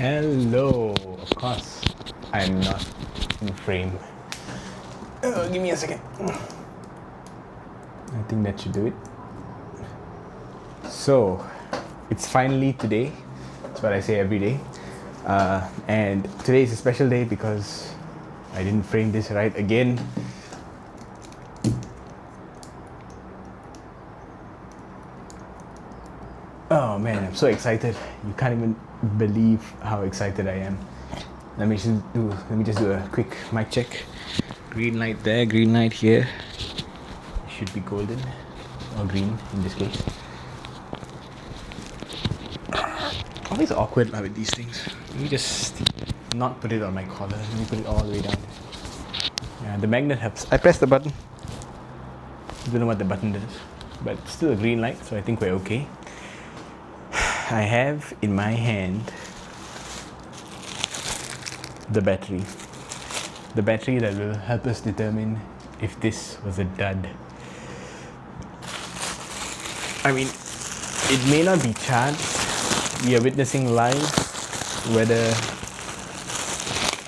Hello. Of course, I'm not in frame. Give me a second. I think that should do it. So, it's finally today. That's what I say every day. And today is a special day because I didn't frame this right again. Oh man, I'm so excited. You can't even believe how excited I am. Let me just do a quick mic check. Green light there, green light here. Should be golden or green in this case. Always awkward with these things. Let me just not put it on my collar. Let me put it all the way down. Yeah, the magnet helps. I press the button. Don't know what the button does, but it's still a green light, so I think we're okay. I have in my hand the battery that will help us determine if this was a dud. I mean, it may not be charged. We are witnessing live whether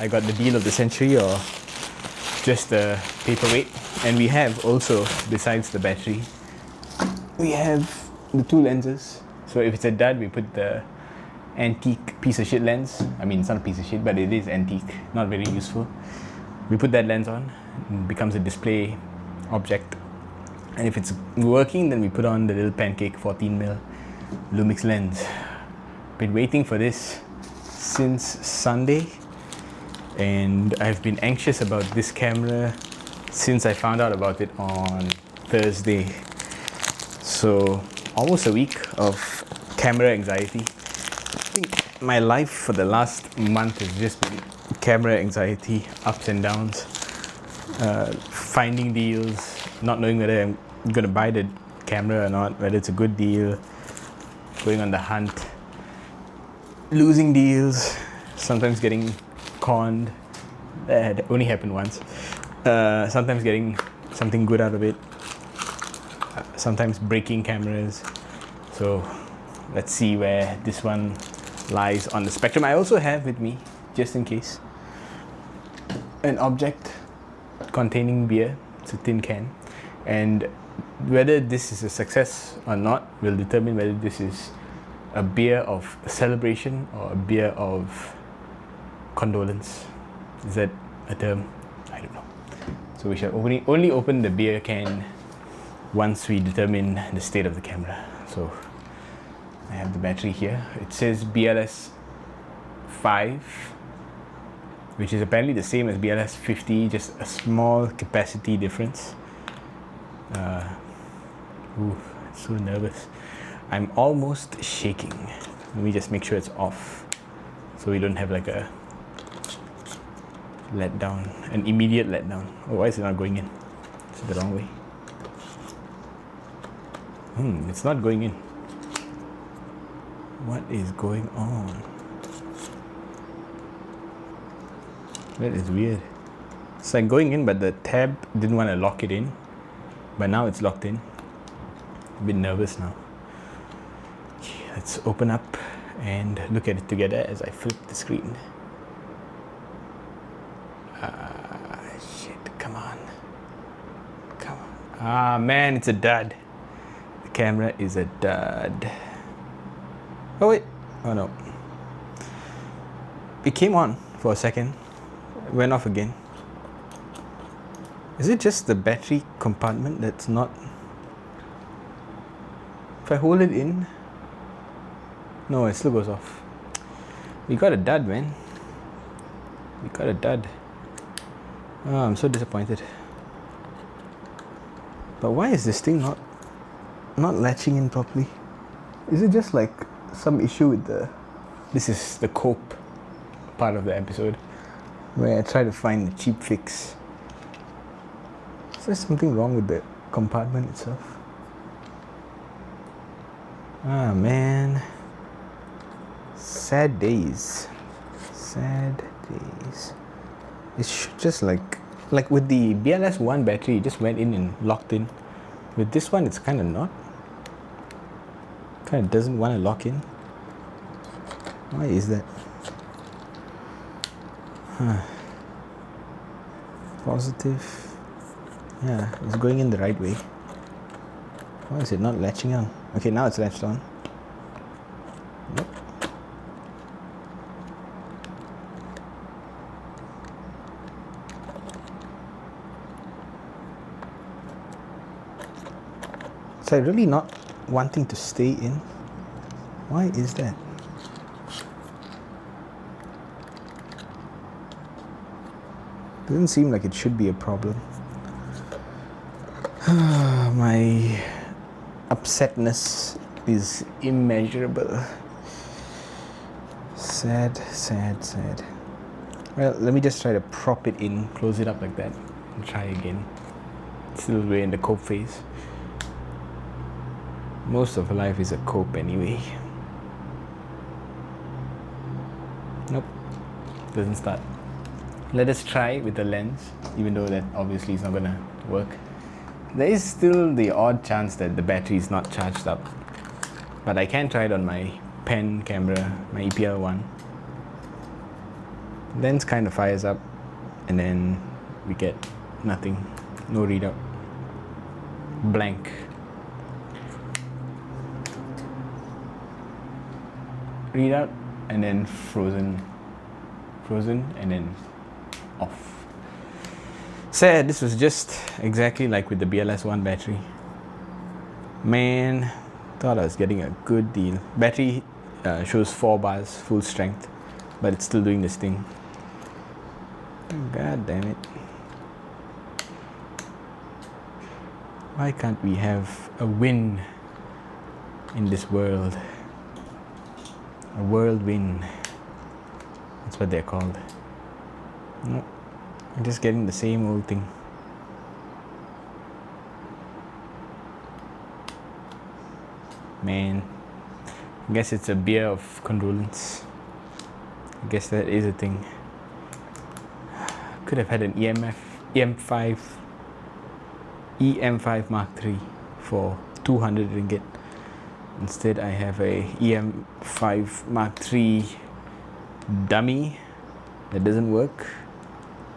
I got the deal of the century or just a paperweight. And we have also, besides the battery, we have the two lenses. So if it's a dud, we put the antique piece of shit lens. I mean, it's not a piece of shit, but it is antique, not very useful. We put that lens on, it becomes a display object. And if it's working, then we put on the little pancake 14mm Lumix lens. Been waiting for this since Sunday, and I've been anxious about this camera since I found out about it on Thursday. So almost a week of camera anxiety. I think my life for the last month has just been camera anxiety, ups and downs, finding deals, not knowing whether I'm going to buy the camera or not, whether it's a good deal, going on the hunt, losing deals, sometimes getting conned. That only happened once. Sometimes getting something good out of it, sometimes breaking cameras. So let's see where this one lies on the spectrum. I also have with me, just in case, an object containing beer. It's a tin can, and whether this is a success or not will determine whether this is a beer of celebration or a beer of condolence. Is that a term? I don't know. So we shall only open the beer can once we determine the state of the camera. So I have the battery here. It says BLS 5, which is apparently the same as BLS 50, just a small capacity difference. So nervous. I'm almost shaking. Let me just make sure it's off, so we don't have like a letdown, an immediate letdown. Oh, why is it not going in? Is it the wrong way? It's not going in. What is going on? That is weird. It's like going in, but the tab didn't want to lock it in. But now it's locked in. I'm a bit nervous now. Okay, let's open up and look at it together as I flip the screen. Shit, come on. Come on. Ah, man, it's a dud. The camera is a dud. Oh, wait. Oh, no. It came on for a second. It went off again. Is it just the battery compartment that's not... If I hold it in... No, it still goes off. We got a dud, man. We got a dud. Oh, I'm so disappointed. But why is this thing not latching in properly? Is it just like some issue with the... This is the cope part of the episode where I try to find the cheap fix. Is there something wrong with the compartment itself? Ah, man. Sad days. Sad days. It should just like with the BLS 1 battery, it just went in and locked in. With this one, it's kind of not. Kind of doesn't want to lock in. Why is that? Positive. Yeah, it's going in the right way. Why is it not latching on? Okay, now it's latched on. Nope. So I'm really not wanting to stay in. Why is that? Doesn't seem like it should be a problem. My upsetness is immeasurable. Sad, sad, sad. Well, let me just try to prop it in, close it up like that, and try again. Still way in the cope phase. Most of life is a cope anyway. Nope, doesn't start. Let us try with the lens, even though that obviously is not gonna work. There is still the odd chance that the battery is not charged up, but I can try it on my pen camera, my EPL1. Lens kind of fires up, and then we get nothing, no readout, blank. Readout, and then frozen, and then off. Sad, this was just exactly like with the BLS1 battery. Man, thought I was getting a good deal. Battery shows 4 bars, full strength, but it's still doing this thing. God damn it. Why can't we have a win in this world? A world win. That's what they're called. Nope. I'm just getting the same old thing. Man, I guess it's a beer of condolence. I guess that is a thing. Could have had an e-m5 Mark III for 200 ringgit. Instead, I have a e-m5 Mark III dummy that doesn't work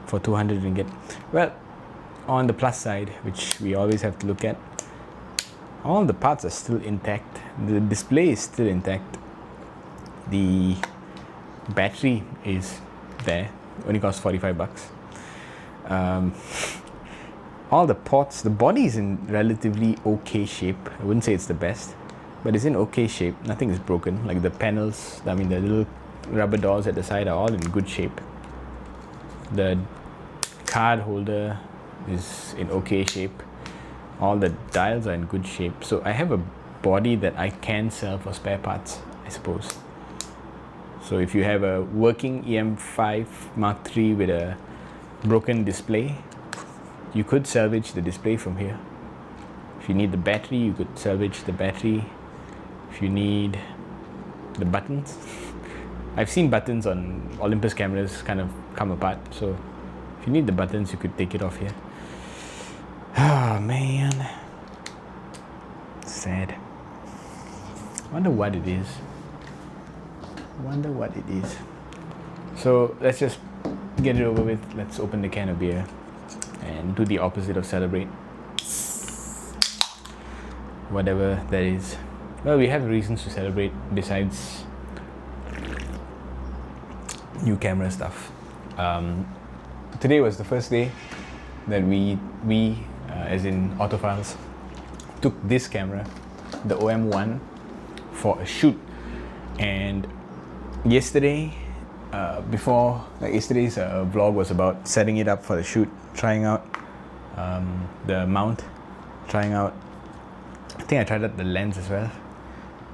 for 200 ringgit. Well, on the plus side, which we always have to look at, all the parts are still intact. The display is still intact. The battery is there. Only costs 45 bucks. All the ports, the body is in relatively okay shape. I wouldn't say it's the best, but it's in okay shape. Nothing is broken. Like the panels, the little rubber doors at the side are all in good shape. The card holder is in okay shape. All the dials are in good shape. So I have a body that I can sell for spare parts, I suppose. So if you have a working e-m5 Mark III with a broken display, you could salvage the display from here. If you need the battery, you could salvage the battery. If you need the buttons, I've seen buttons on Olympus cameras kind of come apart. So if you need the buttons, you could take it off here. Oh man, sad. Wonder what it is. So let's just get it over with. Let's open the can of beer and do the opposite of celebrate. Whatever that is. Well, we have reasons to celebrate besides new camera stuff. Today was the first day that we as in Autofiles, took this camera, the OM1, for a shoot. And yesterday, yesterday's vlog was about setting it up for the shoot, trying out the mount, trying out, I think I tried out the lens as well.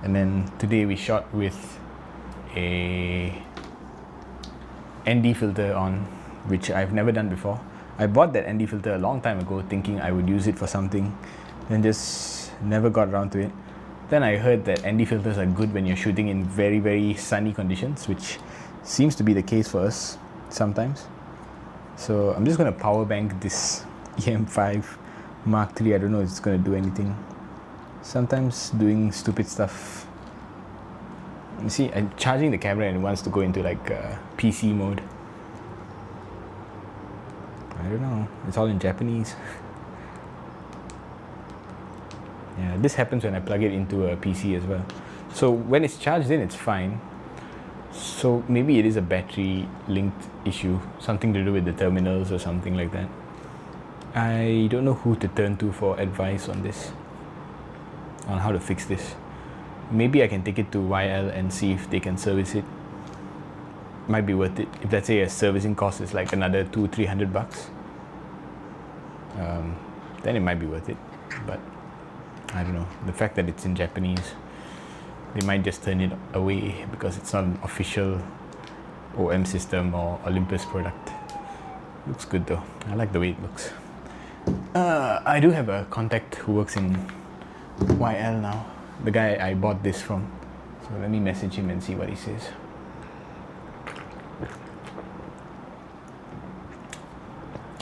And then today we shot with a ND filter on, which I've never done before. I bought that ND filter a long time ago thinking I would use it for something, then just never got around to it. Then I heard that ND filters are good when you're shooting in very, very sunny conditions, which seems to be the case for us sometimes. So I'm just going to power bank this e-m5 Mark III. I don't know if it's going to do anything. Sometimes doing stupid stuff. You see, I'm charging the camera and it wants to go into like PC mode. I don't know. It's all in Japanese. Yeah, this happens when I plug it into a PC as well. So when it's charged in, it's fine. So maybe it is a battery linked issue, something to do with the terminals or something like that. I don't know who to turn to for advice on this, on how to fix this. Maybe I can take it to YL and see if they can service it. Might be worth it. If let's say a servicing cost is like another $200-300, then it might be worth it. But I don't know. The fact that it's in Japanese, they might just turn it away because it's not an official OM system or Olympus product. Looks good though. I like the way it looks. I do have a contact who works in YL now. The guy I bought this from. So let me message him and see what he says.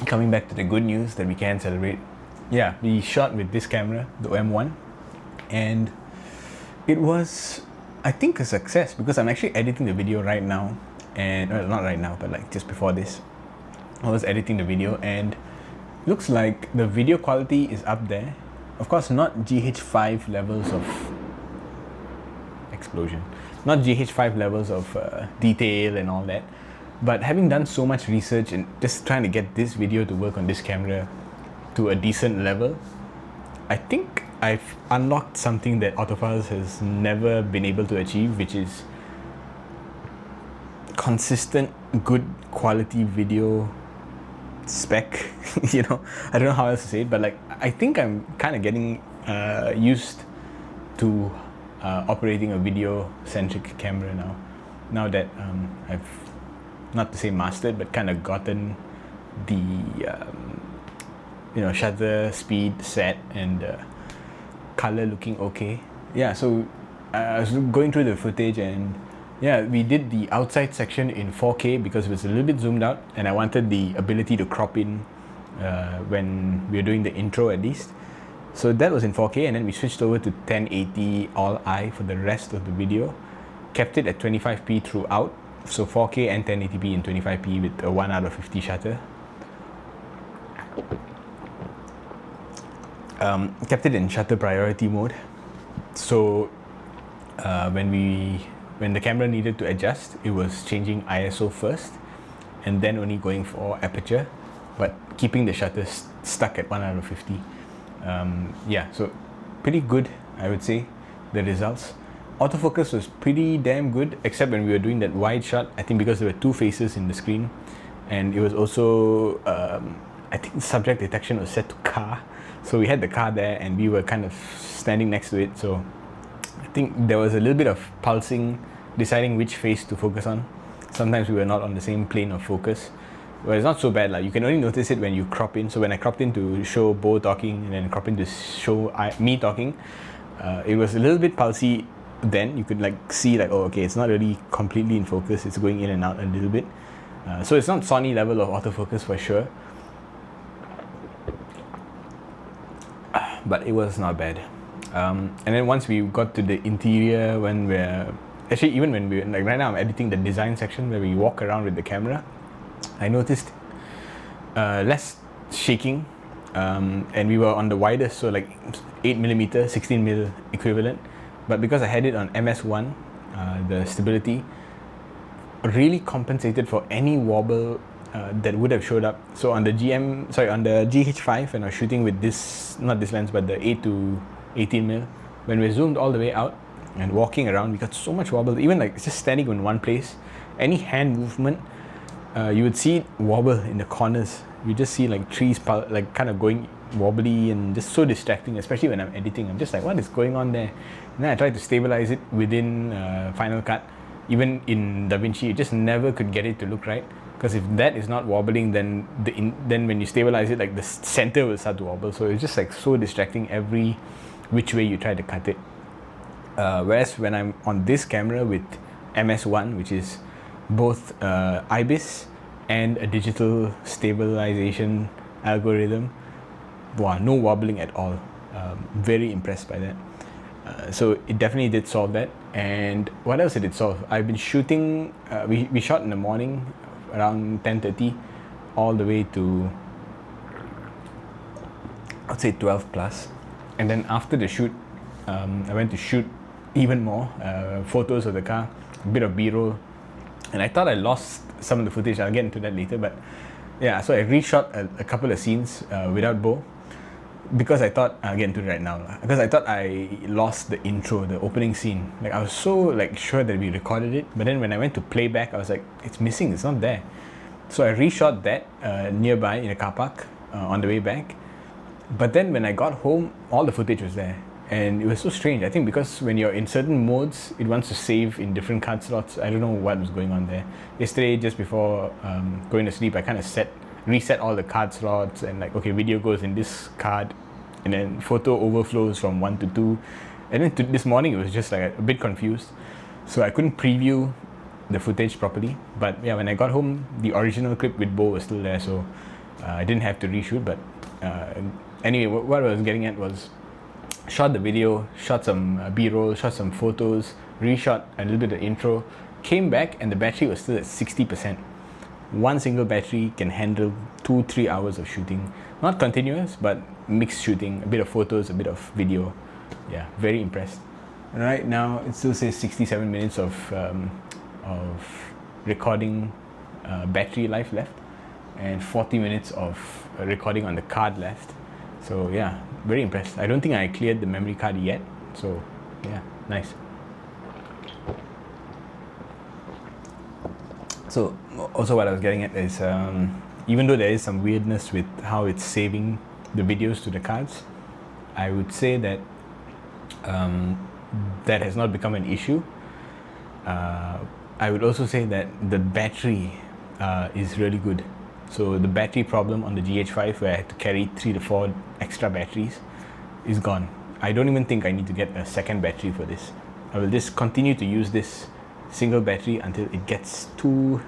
Coming back to the good news that we can celebrate. Yeah, we shot with this camera, the M1, and it was, I think, a success because I'm actually editing the video right now, and well, not right now, but like just before this, I was editing the video, and looks like the video quality is up there. Of course, not GH5 levels of explosion, not GH5 levels of detail and all that. But having done so much research and just trying to get this video to work on this camera to a decent level, I think I've unlocked something that Autofiles has never been able to achieve, which is consistent, good quality video spec. You know, I don't know how else to say it, but like I think I'm kind of getting used to operating a video-centric camera now. Now that I've, not to say mastered, but kind of gotten the shutter speed set and color looking okay. Yeah, so I was going through the footage, and yeah, we did the outside section in 4K because it was a little bit zoomed out, and I wanted the ability to crop in when we were doing the intro at least. So that was in 4K, and then we switched over to 1080 all eye for the rest of the video. Kept it at 25p throughout, so 4K and 1080p in 25p with a 1 out of 50 shutter. Kept it in shutter priority mode. So when the camera needed to adjust, it was changing ISO first, and then only going for aperture, but keeping the shutter stuck at 1 out of 50. Yeah, so pretty good, I would say, the results. Autofocus was pretty damn good, except when we were doing that wide shot, I think because there were two faces in the screen, and it was also, I think subject detection was set to car, so we had the car there and we were kind of standing next to it, so I think there was a little bit of pulsing, deciding which face to focus on. Sometimes we were not on the same plane of focus. Well, it's not so bad, like you can only notice it when you crop in. So when I cropped in to show Bo talking and then crop in to show me talking, it was a little bit pulsy. Then you could like see like, oh okay, it's not really completely in focus, it's going in and out a little bit. So it's not Sony level of autofocus for sure, but it was not bad. And then once we got to the interior, when we're actually, even when we, like right now I'm editing the design section where we walk around with the camera, I noticed less shaking, and we were on the widest, so like 8mm 16mm equivalent, but because I had it on MS1, the stability really compensated for any wobble that would have showed up. So on the on the GH5, when I was shooting with this, not this lens but the 8 to 18mm, when we zoomed all the way out and walking around, we got so much wobble. Even like just standing in one place, any hand movement, you would see it wobble in the corners. You just see like trees like kind of going wobbly and just so distracting, especially when I'm editing. I'm just like, what is going on there? And then I tried to stabilize it within Final Cut. Even in DaVinci, it just never could get it to look right. Because if that is not wobbling, then then when you stabilize it, like the center will start to wobble. So it's just like so distracting every which way you try to cut it. Whereas when I'm on this camera with MS1, which is both IBIS and a digital stabilization algorithm, wow, no wobbling at all. Very impressed by that. So it definitely did solve that. And what else did it solve? I've been shooting, we shot in the morning around 10:30 all the way to I'd say 12 plus. And then after the shoot, I went to shoot even more photos of the car, a bit of B-roll, and I thought I lost some of the footage. I'll get into that later, but yeah, so I reshot a couple of scenes without Bo, because I thought I'll get into it right now, because I thought I lost the intro, the opening scene. Like, I was so like sure that we recorded it, but then when I went to play back, I was like, it's missing, it's not there. So I reshot that nearby in a car park on the way back. But then when I got home, all the footage was there. And it was so strange. I think because when you're in certain modes, it wants to save in different card slots. I don't know what was going on there. Yesterday, just before going to sleep, I kind of reset all the card slots, and like, okay, video goes in this card, and then photo overflows from 1 to 2. And then this morning, it was just like a bit confused. So I couldn't preview the footage properly. But yeah, when I got home, the original clip with Bo was still there. So I didn't have to reshoot. But anyway, what I was getting at was, shot the video, shot some B-roll, shot some photos, reshot a little bit of intro, came back, and the battery was still at 60%. One single battery can handle 2-3 hours of shooting. Not continuous, but mixed shooting, a bit of photos, a bit of video. Yeah, very impressed. Right now, it still says 67 minutes of recording battery life left, and 40 minutes of recording on the card left. So yeah, very impressed. I don't think I cleared the memory card yet. So yeah, nice. So also what I was getting at is, even though there is some weirdness with how it's saving the videos to the cards, I would say that that has not become an issue. I would also say that the battery is really good. So the battery problem on the GH5, where I had to carry 3 to 4 extra batteries, is gone. I don't even think I need to get a second battery for this. I will just continue to use this single battery until it gets to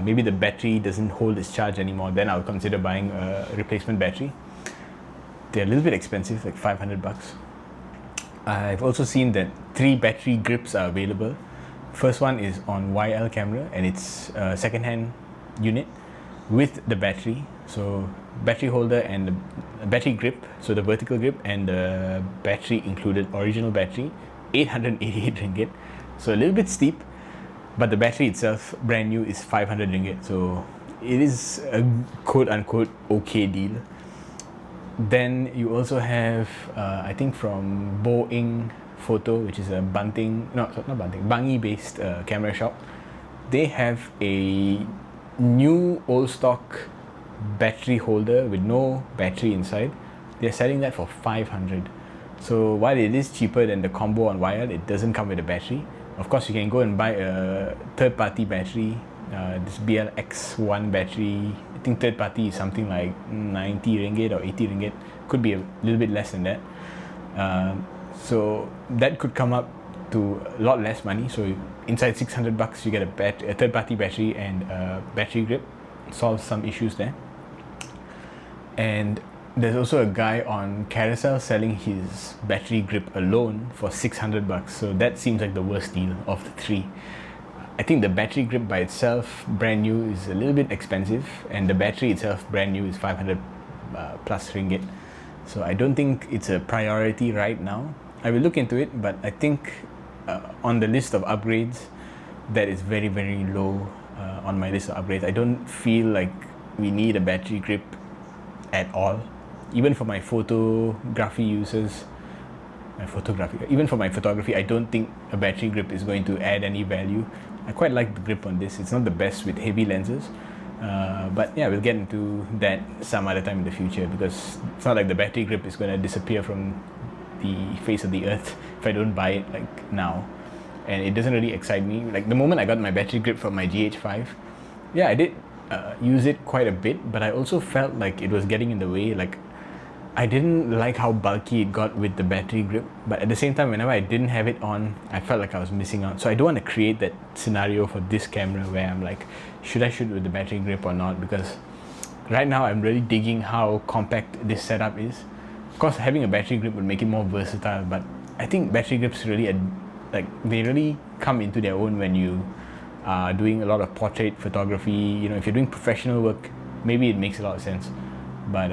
maybe the battery doesn't hold its charge anymore. Then I'll consider buying a replacement battery. They're a little bit expensive, like $500. I've also seen that 3 battery grips are available. First one is on YL camera, and it's a second-hand unit with the battery. So battery holder and the battery grip, so the vertical grip and the battery included, original battery, 888 ringgit. So a little bit steep, but the battery itself, brand new, is 500 ringgit. So it is a quote-unquote okay deal. Then you also have, I think from Boeing Photo, which is a Bangi-based camera shop. They have a new old stock battery holder with no battery inside. They're selling that for 500. So while it is cheaper than the combo on YL, it doesn't come with a battery. Of course, you can go and buy a third-party battery. This BLX1 battery, I think third party is something like 90 ringgit or 80 ringgit. Could be a little bit less than that. So that could come up to a lot less money. So inside $600, you get a third-party battery and a battery grip. Solves some issues there. And there's also a guy on Carousel selling his battery grip alone for $600. So that seems like the worst deal of the 3. I think the battery grip by itself, brand new, is a little bit expensive, and the battery itself, brand new, is 500 plus ringgit. So I don't think it's a priority right now. I will look into it, but I think on the list of upgrades, that is very, very low on my list of upgrades. I don't feel like we need a battery grip at all. Even for my photography users, even for my photography, I don't think a battery grip is going to add any value. I quite like the grip on this. It's not the best with heavy lenses, but yeah, we'll get into that some other time in the future, because it's not like the battery grip is going to disappear from the face of the earth if I don't buy it like now. And it doesn't really excite me. Like the moment I got my battery grip from my GH5, yeah, I did use it quite a bit, but I also felt like it was getting in the way. Like, I didn't like how bulky it got with the battery grip, but at the same time, whenever I didn't have it on, I felt like I was missing out. So I don't want to create that scenario for this camera where I'm like, should I shoot with the battery grip or not? Because right now I'm really digging how compact this setup is. Of course, having a battery grip would make it more versatile, but I think battery grips really, they really come into their own when you are doing a lot of portrait photography. You know, if you're doing professional work, maybe it makes a lot of sense. But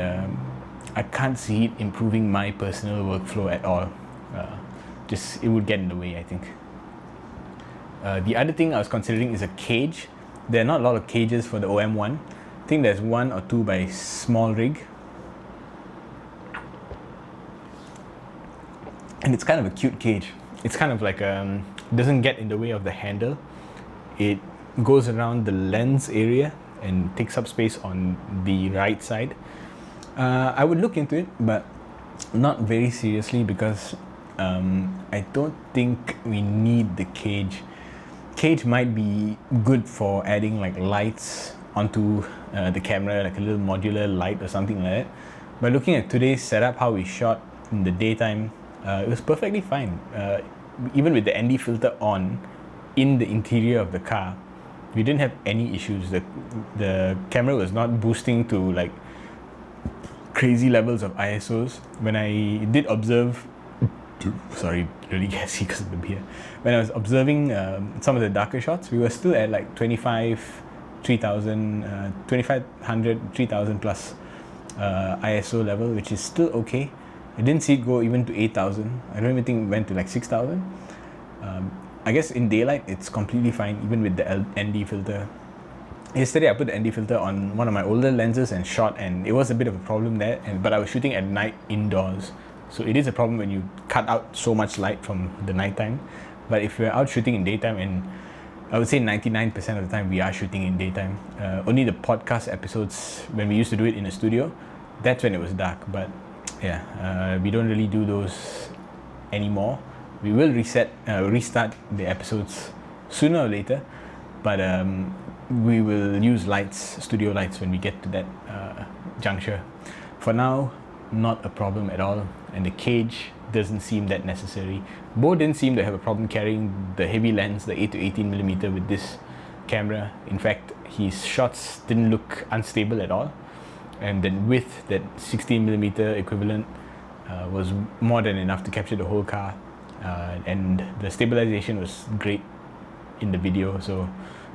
I can't see it improving my personal workflow at all. Just it would get in the way, I think. The other thing I was considering is a cage. There are not a lot of cages for the OM1. I think there's one or two by Small Rig. And it's kind of a cute cage. It's kind of like doesn't get in the way of the handle. It goes around the lens area and takes up space on the right side. I would look into it, but not very seriously, because I don't think we need the cage. Cage might be good for adding like lights onto the camera, like a little modular light or something like that. But looking at today's setup, how we shot in the daytime, it was perfectly fine. Even with the ND filter on in the interior of the car, we didn't have any issues. The camera was not boosting to like crazy levels of ISOs. When I did observe, sorry, really gassy because of the beer. When I was observing some of the darker shots, we were still at like 2500, 3000 plus ISO level, which is still okay. I didn't see it go even to 8000. I don't even think it went to like 6000. I guess in daylight it's completely fine, even with the ND filter. Yesterday I put the ND filter on one of my older lenses and shot, and it was a bit of a problem there, but I was shooting at night indoors. So it is a problem when you cut out so much light from the nighttime. But if you're out shooting in daytime, and I would say 99% of the time we are shooting in daytime. Only the podcast episodes, when we used to do it in a studio, that's when it was dark. But yeah, we don't really do those anymore. We will restart the episodes sooner or later, but we will use lights, studio lights, when we get to that juncture. For now, not a problem at all, and the cage doesn't seem that necessary. Bo didn't seem to have a problem carrying the heavy lens, the 8 to 18mm, with this camera. In fact, his shots didn't look unstable at all, and then with that 16mm equivalent was more than enough to capture the whole car, and the stabilization was great in the video. So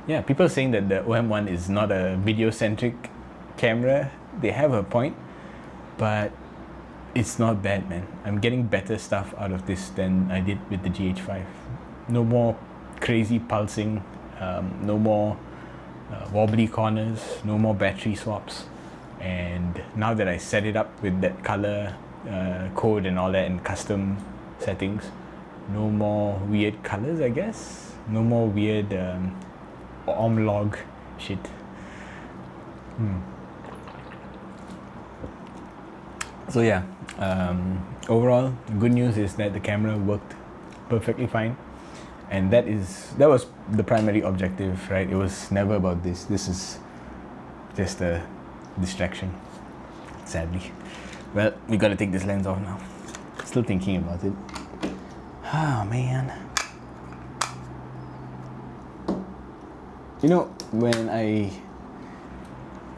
yeah, people saying that the OM1 is not a video-centric camera, they have a point, but it's not bad, man. I'm getting better stuff out of this than I did with the GH5. No more crazy pulsing, no more wobbly corners, no more battery swaps. And now that I set it up with that color code and all that, and custom settings, no more weird colors, I guess. No more weird omlog shit. So yeah, overall, good news is that the camera worked perfectly fine, and that was the primary objective, right? It was never about this. This is just a distraction, sadly. Well, we gotta take this lens off now. Still thinking about it. Oh man. You know, when I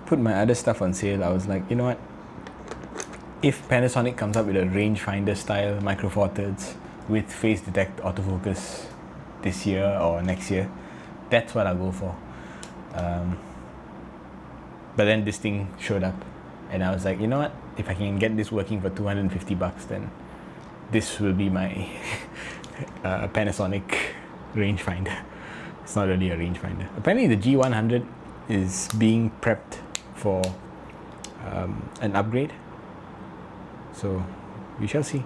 put my other stuff on sale, I was like, you know what? If Panasonic comes up with a rangefinder style Micro Four Thirds with face detect autofocus this year or next year, that's what I'll go for. But then this thing showed up, and I was like, you know what? If I can get this working for $250, then this will be my Panasonic rangefinder. It's not really a rangefinder. Apparently the G100 is being prepped for an upgrade. So we shall see.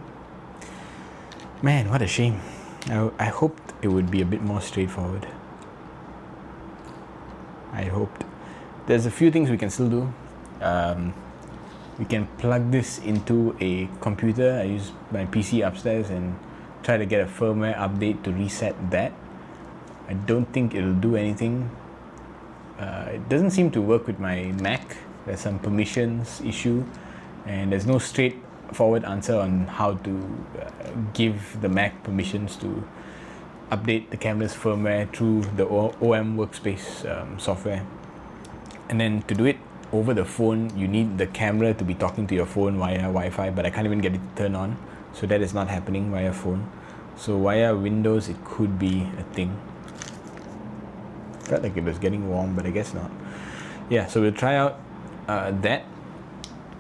Man, what a shame. I hoped it would be a bit more straightforward. I hoped. There's a few things we can still do. We can plug this into a computer. I use my PC upstairs and try to get a firmware update to reset that. I don't think it'll do anything. It doesn't seem to work with my Mac. There's some permissions issue, and there's no straightforward answer on how to give the Mac permissions to update the camera's firmware through the OM workspace software. And then to do it over the phone, you need the camera to be talking to your phone via Wi-Fi, but I can't even get it to turn on, so that is not happening via phone. So via Windows, it could be a thing. Felt like it was getting warm, but I guess not. Yeah, so we'll try out that,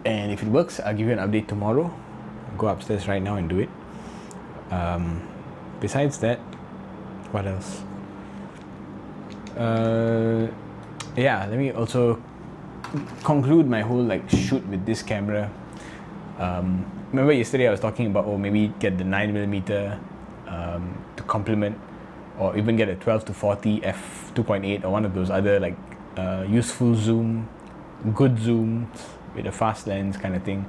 and if it works, I'll give you an update tomorrow. Go upstairs right now and do it. Besides that, what else? Yeah, let me also conclude my whole like shoot with this camera. Remember yesterday I was talking about maybe get the 9mm to complement, or even get a 12-40 f2.8 or one of those other like useful zoom, good zooms with a fast lens kind of thing.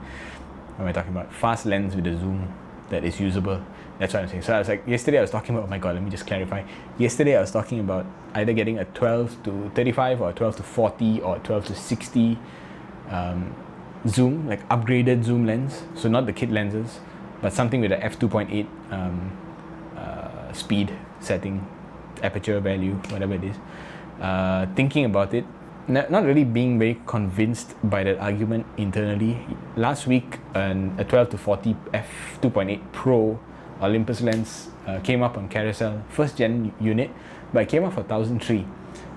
What am I talking about? Fast lens with a zoom that is usable. That's what I'm saying. So I was like, yesterday I was talking about, oh my god, let me just clarify. Yesterday I was talking about either getting a 12-35 or a 12-40 or 12-60 zoom, like upgraded zoom lens. So not the kit lenses, but something with a f2.8 speed setting, aperture value, whatever it is. Thinking about it, not really being very convinced by that argument internally. Last week, a 12-40 f2.8 Pro Olympus lens came up on Carousel, first gen unit, but it came up for 1,003,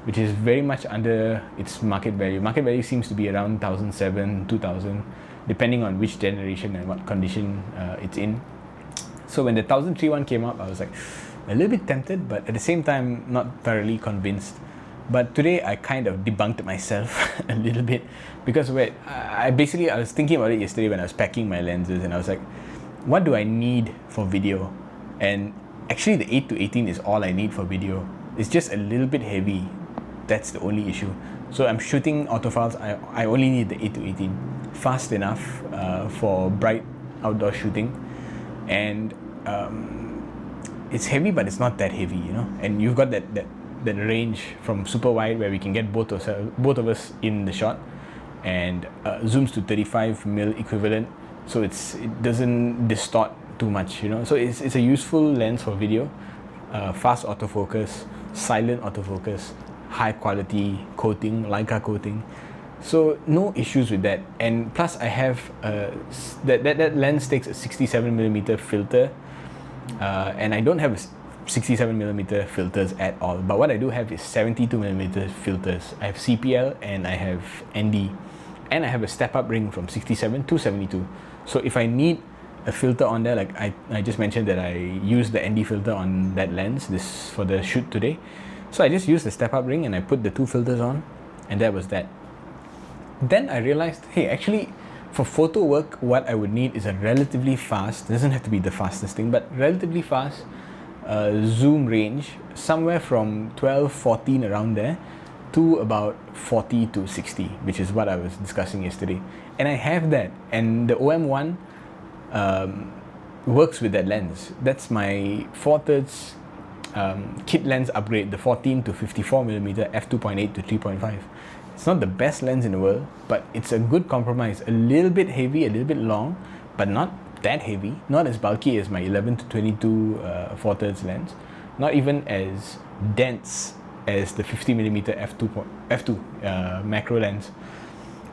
which is very much under its market value. Market value seems to be around 1,007, 2,000, depending on which generation and what condition it's in. So when the 1,003 one came up, I was like a little bit tempted, but at the same time not thoroughly convinced. But today I kind of debunked myself a little bit, because I was thinking about it yesterday when I was packing my lenses, and I was like, what do I need for video? And actually the 8-18 is all I need for video. It's just a little bit heavy. That's the only issue. So I'm shooting autofiles. I only need the 8-18, fast enough for bright outdoor shooting, and it's heavy, but it's not that heavy, you know. And you've got that range from super wide where we can get both of us in the shot, and zooms to 35mm equivalent, so it doesn't distort too much, you know. So it's a useful lens for video. Fast autofocus, silent autofocus, high quality coating, Leica coating. So no issues with that. And plus I have that lens takes a 67mm filter, and I don't have 67mm filters at all, but what I do have is 72mm filters. I have CPL and I have ND, and I have a step up ring from 67 to 72. So if I need a filter on there, like I just mentioned that I used the ND filter on that lens for the shoot today, so I just used the step up ring and I put the two filters on, and that was that. Then I realized, hey, actually for photo work what I would need is a relatively fast, doesn't have to be the fastest thing, but relatively fast zoom range, somewhere from 12-14 around there to about 40-60, which is what I was discussing yesterday. And I have that, and the OM1 works with that lens. That's my 4/3 kit lens upgrade, the 14-54mm f2.8 to 3.5. It's not the best lens in the world, but it's a good compromise. A little bit heavy, a little bit long, but not that heavy, not as bulky as my 11-22 4/3 lens, not even as dense as the 50mm f2 macro lens.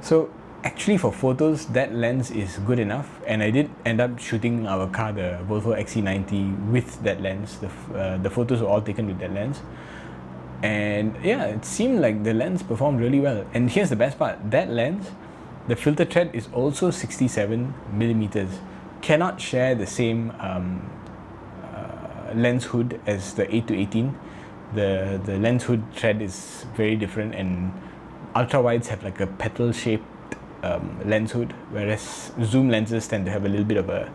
So actually for photos that lens is good enough, and I did end up shooting our car, the Volvo XC90, with that lens. The photos were all taken with that lens, and yeah, it seemed like the lens performed really well. And here's the best part, that lens, the filter thread is also 67mm. Cannot share the same lens hood as the 8-18. The lens hood thread is very different, and ultra wides have like a petal shaped lens hood, whereas zoom lenses tend to have a little bit of a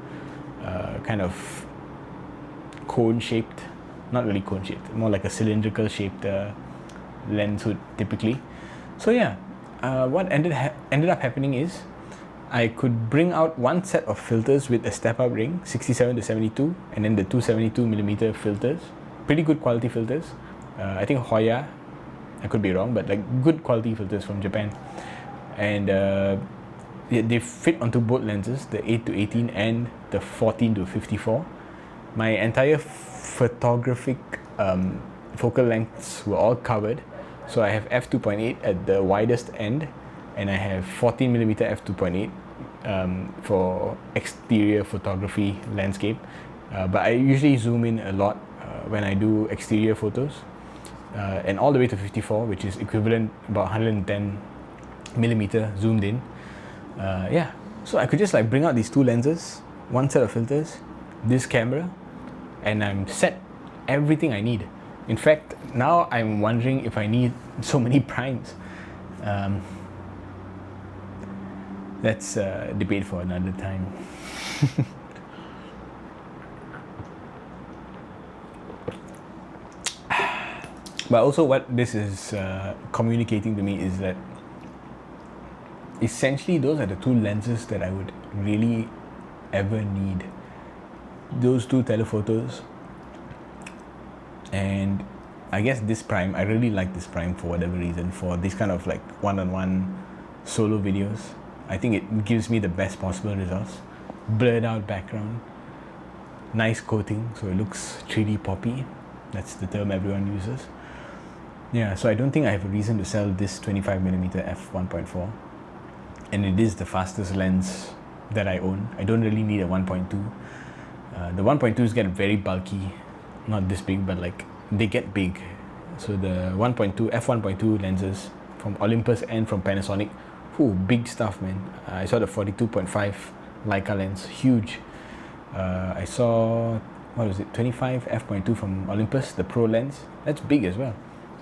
kind of cone shaped, not really cone shaped, more like a cylindrical shaped lens hood typically. So yeah, what ended up happening is I could bring out one set of filters with a step-up ring, 67-72, and then the 272mm filters. Pretty good quality filters. I think Hoya, I could be wrong, but like good quality filters from Japan. And they fit onto both lenses, the 8-18 and the 14-54. My entire photographic focal lengths were all covered. So I have f2.8 at the widest end, and I have 14mm f2.8 for exterior photography landscape, but I usually zoom in a lot when I do exterior photos, and all the way to 54, which is equivalent about 110mm zoomed in. Yeah, So I could just like bring out these two lenses, one set of filters, this camera, and I'm set everything I need. In fact, now I'm wondering if I need so many primes. That's a debate for another time. But also what this is communicating to me is that essentially those are the two lenses that I would really ever need. Those two telephotos, and I guess this prime. I really like this prime for whatever reason, for this kind of like one-on-one solo videos. I think it gives me the best possible results. Blurred out background, nice coating, so it looks 3D poppy. That's the term everyone uses. Yeah, so I don't think I have a reason to sell this 25mm f1.4, and it is the fastest lens that I own. I don't really need a 1.2. The 1.2s get very bulky, not this big, but like they get big. So the f1.2 lenses from Olympus and from Panasonic, big stuff, man. I saw the 42.5 Leica lens, huge. I saw, what was it, 25 f.2 from Olympus, the Pro lens. That's big as well.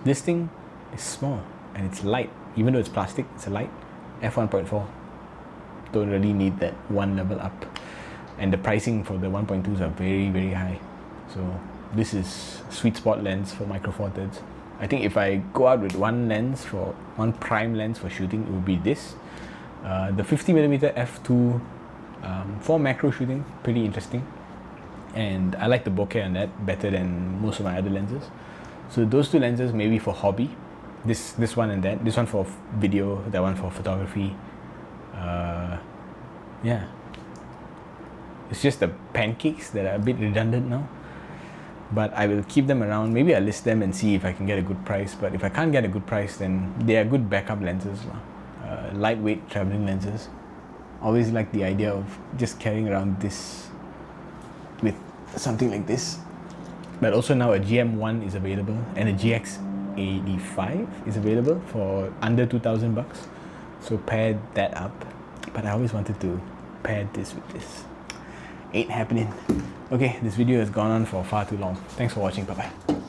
This thing is small and it's light. Even though it's plastic, it's a light. f1.4. Don't really need that one level up. And the pricing for the 1.2s are very, very high. So this is sweet spot lens for Micro Four Thirds. I think if I go out with one prime lens for shooting, it would be this. The 50mm f2 for macro shooting, pretty interesting. And I like the bokeh on that better than most of my other lenses. So those two lenses maybe for hobby. This one and that. This one for video, that one for photography. Yeah. It's just the pancakes that are a bit redundant now. But I will keep them around. Maybe I'll list them and see if I can get a good price. But if I can't get a good price, then they are good backup lenses. Lightweight traveling lenses. Always like the idea of just carrying around this with something like this. But also now a GM1 is available and a GX85 is available for under $2,000. So pair that up. But I always wanted to pair this with this. Ain't happening. Okay, this video has gone on for far too long. Thanks for watching. Bye bye.